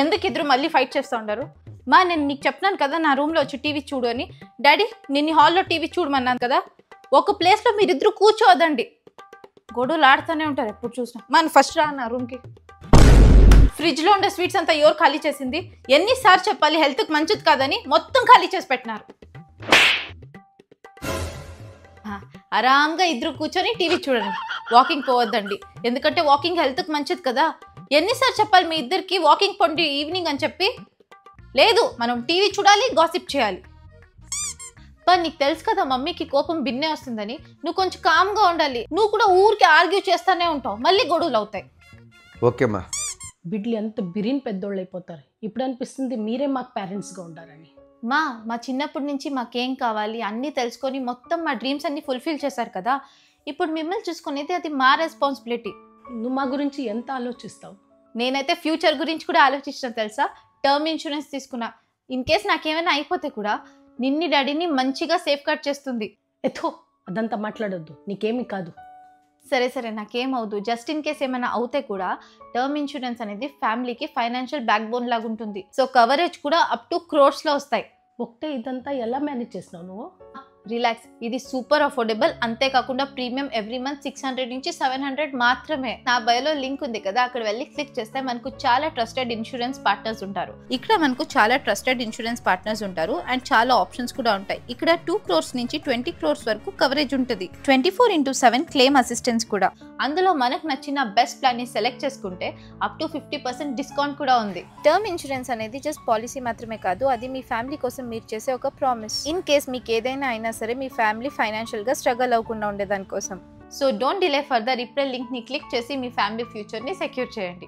ఎందుకు ఇద్దరు మళ్ళీ ఫైట్ చేస్తూ ఉంటారు? మా నేను నీకు చెప్పినాను కదా నా రూమ్లో వచ్చి టీవీ చూడు అని. డాడీ నిన్ను హాల్లో టీవీ చూడమన్నాను కదా, ఒక ప్లేస్లో మీరిద్దరు కూర్చోవద్దండి. గొడవలు ఆడుతూనే ఉంటారు ఎప్పుడు చూసినా. మన ఫస్ట్ రా నా రూమ్కి. ఫ్రిడ్జ్లో ఉండే స్వీట్స్ అంతా ఎవరు ఖాళీ చేసింది? ఎన్నిసార్లు చెప్పాలి హెల్త్కి మంచిది కాదని, మొత్తం ఖాళీ చేసి పెట్టినారు. ఆరాంగా ఇద్దరు కూర్చొని టీవీ చూడండి, వాకింగ్ పోవద్దండి, ఎందుకంటే వాకింగ్ హెల్త్కి మంచిది కదా. ఎన్నిసార్లు చెప్పాలి మీ ఇద్దరికి వాకింగ్ పండి ఈవినింగ్ అని చెప్పి? లేదు, మనం టీవీ చూడాలి, గాసిప్ చేయాలి. కానీ నీకు తెలుసు కదా మమ్మీకి కోపం బిన్నే వస్తుందని. నువ్వు కొంచెం కామ్గా ఉండాలి. నువ్వు కూడా ఊరికి ఆర్గ్యూ చేస్తానే ఉంటావు, మళ్ళీ గొడవలు అవుతాయి. ఓకేమ్మా. బిడ్లు ఎంత బిరిన్ పెద్దోళ్ళు అయిపోతారు. ఇప్పుడు అనిపిస్తుంది మీరే మాకు పేరెంట్స్గా ఉండాలని. మా చిన్నప్పటి నుంచి మాకేం కావాలి అన్నీ తెలుసుకొని మొత్తం మా డ్రీమ్స్ అన్ని ఫుల్ఫిల్ చేశారు కదా. ఇప్పుడు మిమ్మల్ని చూసుకునేది అది మా రెస్పాన్సిబిలిటీ. నువ్వు మా గురించి ఎంత ఆలోచిస్తావు? నేనైతే ఫ్యూచర్ గురించి కూడా ఆలోచిస్తాను తెలుసా. టర్మ్ ఇన్సూరెన్స్ తీసుకున్నా. ఇన్ కేస్ నాకేమైనా అయిపోతే కూడా నిన్ని డాడీని మంచిగా సేఫ్ గార్డ్ చేస్తుంది. ఎథో అదంతా మాట్లాడొద్దు, నీకేమీ కాదు. సరే నాకేమవుదు. జస్ట్ ఇన్ కేస్ ఏమైనా అవుతే కూడా టర్మ్ ఇన్సూరెన్స్ అనేది ఫ్యామిలీకి ఫైనాన్షియల్ బ్యాక్ బోన్ లాగా ఉంటుంది. సో కవరేజ్ కూడా అప్ టు క్రోర్స్లో వస్తాయి. ఒకటే ఇదంతా ఎలా మేనేజ్ చేస్తున్నావు నువ్వు? రిలాక్స్, ఇది సూపర్ అఫోర్డబుల్. అంతేకాకుండా ప్రీమియం ఎవ్రీ మంత్ 600 నుంచి 700 మాత్రమే. నా బయోలో లింక్ ఉంది కదా, అక్కడ వెళ్ళి క్లిక్ చేస్తే మనకు చాలా ట్రస్టెడ్ ఇన్సూరెన్స్ పార్ట్నర్స్ ఉంటారు. ఇక్కడ మనకు చాలా ట్రస్టెడ్ ఇన్సూరెన్స్ పార్ట్నర్స్ ఉంటారు అండ్ చాలా ఆప్షన్స్ కూడా ఉంటాయి. ఇక్కడ 2 crores నుంచి 20 crores వరకు కవరేజ్ ఉంటుంది. 24/7 క్లెయిమ్ అసిస్టెన్స్ కూడా. అందులో మనకు నచ్చిన బెస్ట్ ప్లాన్ ని సెలెక్ట్ చేసుకుంటే అప్ టు 50% డిస్కౌంట్ కూడా ఉంది. టర్మ్ ఇన్సూరెన్స్ అనేది జస్ట్ పాలసీ మాత్రమే కాదు, అది మీ ఫ్యామిలీ కోసం మీరు చేసే ఒక ప్రామిస్. ఇన్ కేస్ మీకు ఏదైనా అయినా సరే మీ ఫ్యామిలీ ఫైనాన్షియల్ గా స్ట్రగల్ అవ్వకుండా ఉండేదాని కోసం. So don't delay further. ఇప్పుడే లింక్ ని క్లిక్ చేసి మీ ఫ్యామిలీ ఫ్యూచర్ ని సెక్యూర్ చేయండి.